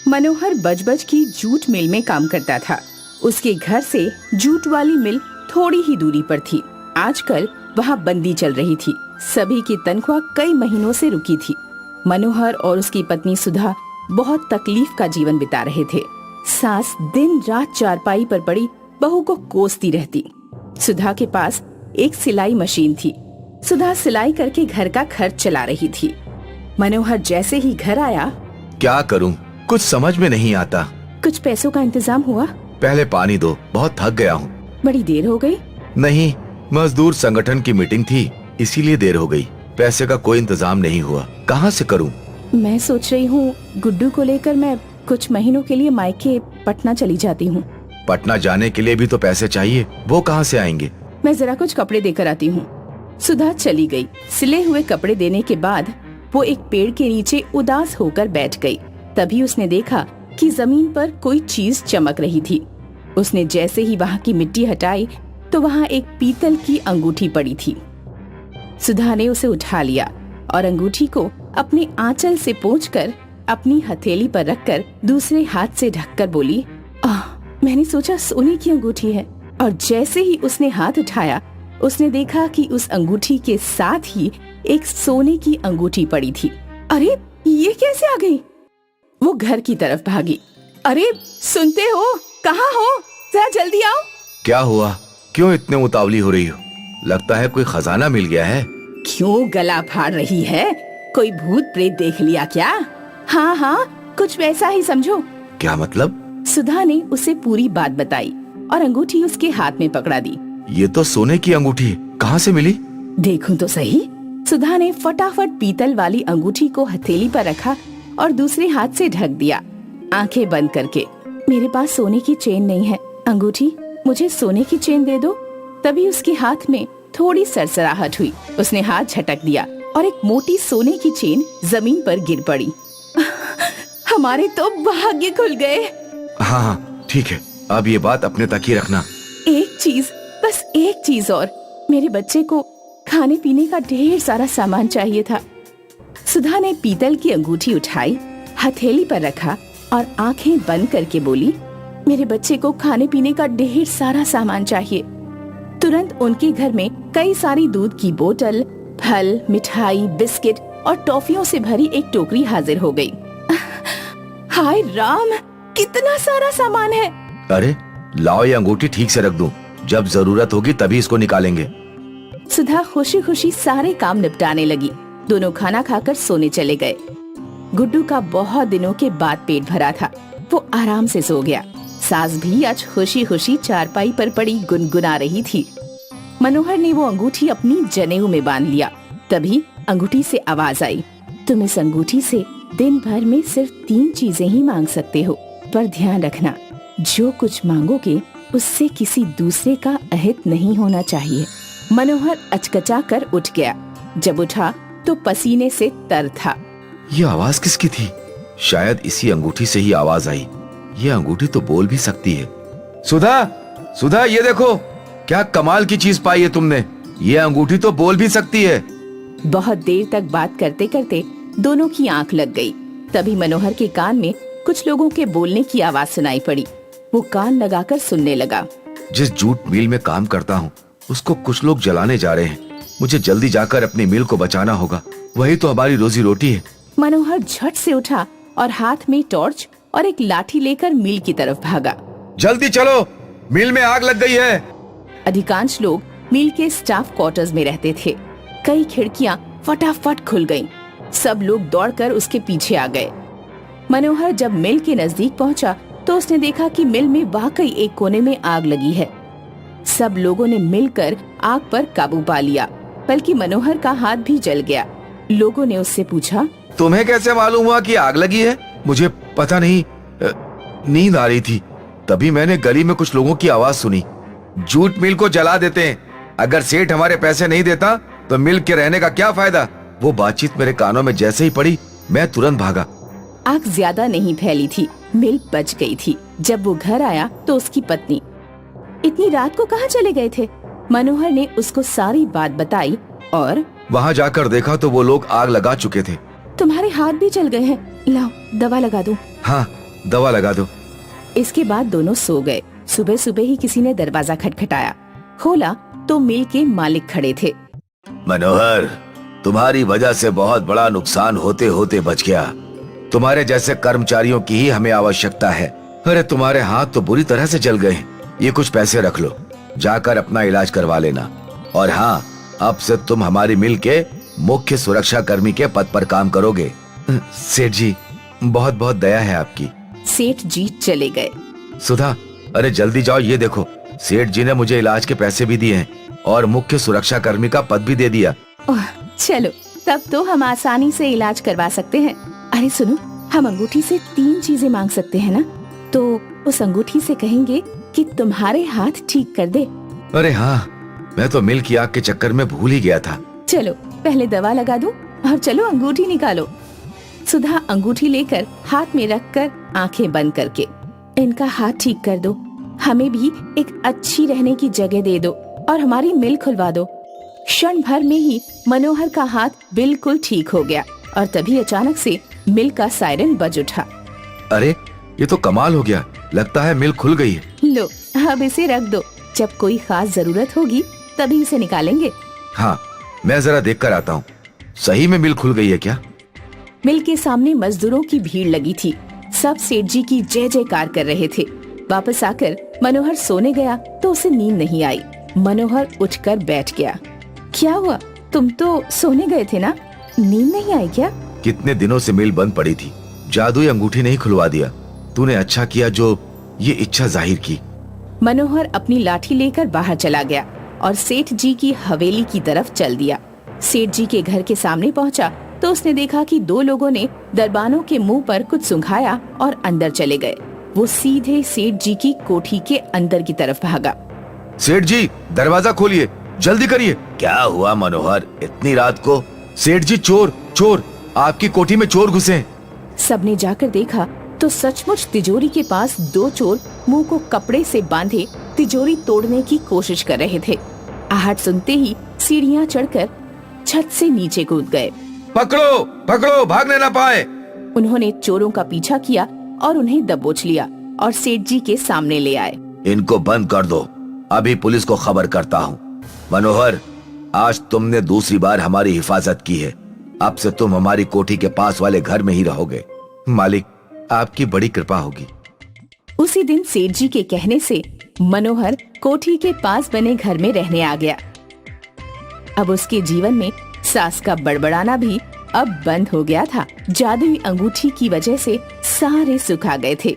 मनोहर बजबज की jute mill में काम करता था। उसके घर से जूट वाली मिल थोड़ी ही दूरी पर थी। आजकल वहाँ बंदी चल रही थी। सभी की तनख्वाह कई महीनों से रुकी थी। मनोहर और उसकी पत्नी सुधा बहुत तकलीफ का जीवन बिता रहे थे। सास दिन रात चारपाई पर पड़ी बहू को कोसती रहती। सुधा के पास एक सिलाई मशीन थी। सुधा सिलाई करके घर का खर्च चला रही थी। मनोहर जैसे ही घर आया, क्या करूं, कुछ समझ में नहीं आता। कुछ पैसों का इंतजाम हुआ? पहले पानी दो, बहुत थक गया हूँ। बड़ी देर हो गई। नहीं, मजदूर संगठन की मीटिंग थी, इसीलिए देर हो गई। पैसे का कोई इंतजाम नहीं हुआ, कहाँ से करूं? मैं सोच रही हूँ गुड्डू को लेकर मैं कुछ महीनों के लिए मायके पटना चली जाती हूँ। पटना जाने के लिए भी तो पैसे चाहिए, वो कहाँ से आएंगे? मैं जरा कुछ कपड़े देकर आती हूँ। सुधा चली गई। सिले हुए कपड़े देने के बाद वो एक पेड़ के नीचे उदास होकर बैठ गई। तभी उसने देखा कि जमीन पर कोई चीज चमक रही थी। उसने जैसे ही वहाँ की मिट्टी हटाई तो वहाँ एक पीतल की अंगूठी पड़ी थी। सुधा ने उसे उठा लिया और अंगूठी को अपने आंचल से पोंछकर अपनी हथेली पर रखकर दूसरे हाथ से ढककर बोली, मैंने सोचा सोने की अंगूठी है। और जैसे ही उसने हाथ उठाया, उसने देखा कि उस अंगूठी के साथ ही एक सोने की अंगूठी पड़ी थी। अरे ये कैसे आ गई? वो घर की तरफ भागी। अरे सुनते हो, कहाँ हो? जरा जल्दी आओ। क्या हुआ, क्यों इतने उतावली हो रही हो? लगता है कोई खजाना मिल गया है। क्यों गला फाड़ रही है? कोई भूत प्रेत देख लिया क्या? हाँ हाँ, कुछ वैसा ही समझो। क्या मतलब? सुधा ने उसे पूरी बात बताई और अंगूठी उसके हाथ में पकड़ा दी। ये तो सोने की अंगूठी है, कहाँ से मिली? देखूं तो सही। सुधा ने फटाफट पीतल वाली अंगूठी को हथेली पर रखा और दूसरे हाथ से ढक दिया, आंखें बंद करके। मेरे पास सोने की चेन नहीं है, अंगूठी मुझे सोने की चेन दे दो। तभी उसके हाथ में थोड़ी सरसराहट हुई। उसने हाथ झटक दिया और एक मोटी सोने की चेन जमीन पर गिर पड़ी। हमारे तो भाग्य खुल गए। हाँ हाँ ठीक है, अब ये बात अपने तक ही रखना। एक चीज, बस एक चीज और। मेरे बच्चे को खाने पीने का ढेर सारा सामान चाहिए था। सुधा ने पीतल की अंगूठी उठाई, हथेली पर रखा और आंखें बंद करके बोली, मेरे बच्चे को खाने पीने का ढेर सारा सामान चाहिए। तुरंत उनके घर में कई सारी दूध की बोतल, फल, मिठाई, बिस्किट और टॉफियों से भरी एक टोकरी हाजिर हो गई। हाय राम, कितना सारा सामान है। अरे लाओ, ये अंगूठी ठीक से रख दूं, जब जरूरत होगी तभी इसको निकालेंगे। सुधा खुशी खुशी सारे काम निपटाने लगी। दोनों खाना खाकर सोने चले गए। गुड्डू का बहुत दिनों के बाद पेट भरा था, वो आराम से सो गया। सास भी आज खुशी खुशी चारपाई पर पड़ी गुनगुना रही थी। मनोहर ने वो अंगूठी अपनी जनेऊ में बांध लिया। तभी अंगूठी से आवाज आई, तुम इस अंगूठी से दिन भर में सिर्फ 3 चीजें ही मांग सकते हो, पर ध्यान रखना, जो कुछ मांगोगे उससे किसी दूसरे का अहित नहीं होना चाहिए। मनोहर अचकचा कर उठ गया। जब उठा तो पसीने से तर था। ये आवाज किसकी थी? शायद इसी अंगूठी से ही आवाज आई। ये अंगूठी तो बोल भी सकती है। सुधा, सुधा ये देखो, क्या कमाल की चीज पाई है तुमने। ये अंगूठी तो बोल भी सकती है। बहुत देर तक बात करते करते दोनों की आंख लग गई। तभी मनोहर के कान में कुछ लोगों के बोलने की आवाज सुनाई पड़ी। वो कान लगाकर सुनने लगा। जिस जूट मिल में काम करता हूँ, उसको कुछ लोग जलाने जा रहे हैं। मुझे जल्दी जाकर अपनी मिल को बचाना होगा, वही तो हमारी रोजी रोटी है। मनोहर झट से उठा और हाथ में टॉर्च और एक लाठी लेकर मिल की तरफ भागा। जल्दी चलो, मिल में आग लग गई है। अधिकांश लोग मिल के स्टाफ क्वार्टर्स में रहते थे। कई खिड़कियां फटाफट खुल गईं। सब लोग दौड़कर उसके पीछे आ गए। मनोहर जब मिल के नजदीक पहुंचा तो उसने देखा कि मिल में वाकई एक कोने में आग लगी है। सब लोगों ने मिलकर आग पर काबू पा लिया, बल्कि मनोहर का हाथ भी जल गया। लोगों ने उससे पूछा, तुम्हें कैसे मालूम हुआ कि आग लगी है? मुझे पता नहीं, नींद आ रही थी। तभी मैंने गली में कुछ लोगों की आवाज सुनी। जूट मिल को जला देते हैं, अगर सेठ हमारे पैसे नहीं देता तो मिल के रहने का क्या फायदा। वो बातचीत मेरे कानों में जैसे ही पड़ी, मैं तुरंत भागा। आग ज्यादा नहीं फैली थी, मिल बच गई थी। जब वो घर आया तो उसकी पत्नी, इतनी रात को कहाँ चले गए थे? मनोहर ने उसको सारी बात बताई और वहाँ जाकर देखा तो वो लोग आग लगा चुके थे। तुम्हारे हाथ भी जल गए हैं, लाओ दवा लगा दूं। हाँ, दवा लगा दो। इसके बाद दोनों सो गए। सुबह सुबह ही किसी ने दरवाजा खटखटाया। खोला तो मिल के मालिक खड़े थे। मनोहर, तुम्हारी वजह से बहुत बड़ा नुकसान होते होते बच गया। तुम्हारे जैसे कर्मचारियों की ही हमें आवश्यकता है। अरे तुम्हारे हाथ तो बुरी तरह से जल गए। ये कुछ पैसे रख लो, जाकर अपना इलाज करवा लेना। और हाँ, अब से तुम हमारी मिल के मुख्य सुरक्षा कर्मी के पद पर काम करोगे। सेठ जी, बहुत बहुत दया है आपकी। सेठ जी चले गए। सुधा, अरे जल्दी जाओ, ये देखो सेठ जी ने मुझे इलाज के पैसे भी दिए हैं और मुख्य सुरक्षा कर्मी का पद भी दे दिया। ओह, चलो तब तो हम आसानी से इलाज करवा सकते हैं। अरे सुनो, हम अंगूठी से 3 चीजें मांग सकते हैं ना? तो उस अंगूठी से कहेंगे कि तुम्हारे हाथ ठीक कर दे। अरे हाँ, मैं तो मिल की आग के चक्कर में भूल ही गया था। चलो पहले दवा लगा दो और चलो अंगूठी निकालो। सुधा अंगूठी लेकर हाथ में रखकर आंखें बंद करके, इनका हाथ ठीक कर दो, हमें भी एक अच्छी रहने की जगह दे दो और हमारी मिल खुलवा दो। क्षण भर में ही मनोहर का हाथ बिल्कुल ठीक हो गया और तभी अचानक से मिल का सायरन बज उठा। अरे ये तो कमाल हो गया, लगता है मिल खुल गई है। लो अब इसे रख दो, जब कोई खास जरूरत होगी तभी इसे निकालेंगे। हाँ, मैं जरा देख कर आता हूँ। सही में मिल खुल गई है क्या? मिल के सामने मजदूरों की भीड़ लगी थी। सब सेठ जी की जय जयकार कर रहे थे। वापस आकर मनोहर सोने गया तो उसे नींद नहीं आई। मनोहर उठकर बैठ गया। क्या हुआ, तुम तो सोने गए थे ना, नींद नहीं आई क्या? कितने दिनों से मिल बंद पड़ी थी, जादुई अंगूठी नहीं खुलवा दिया। तूने अच्छा किया जो ये इच्छा जाहिर की। मनोहर अपनी लाठी लेकर बाहर चला गया और सेठ जी की हवेली की तरफ चल दिया। सेठ जी के घर के सामने पहुंचा तो उसने देखा कि 2 लोगों ने दरबानों के मुंह पर कुछ सुंघाया और अंदर चले गए। वो सीधे सेठ जी की कोठी के अंदर की तरफ भागा। सेठ जी, दरवाजा खोलिए, जल्दी करिए। क्या हुआ मनोहर, इतनी रात को? सेठ जी, चोर चोर, आपकी कोठी में चोर घुसे हैं। सबने जाकर देखा तो सचमुच तिजोरी के पास 2 चोर मुंह को कपड़े से बांधे तिजोरी तोड़ने की कोशिश कर रहे थे। आहट सुनते ही सीढ़ियां चढ़कर छत से नीचे कूद गए। पकड़ो पकड़ो, भागने ना पाए। उन्होंने चोरों का पीछा किया और उन्हें दबोच लिया और सेठ जी के सामने ले आए। इनको बंद कर दो, अभी पुलिस को खबर करता हूँ। मनोहर, आज तुमने दूसरी बार हमारी हिफाजत की है। अब से तुम हमारी कोठी के पास वाले घर में ही रहोगे। मालिक, आपकी बड़ी कृपा होगी। उसी दिन सेठ जी के कहने से मनोहर कोठी के पास बने घर में रहने आ गया। अब उसके जीवन में सास का बड़बड़ाना भी अब बंद हो गया था। जादुई अंगूठी की वजह से सारे सुख आ गए थे।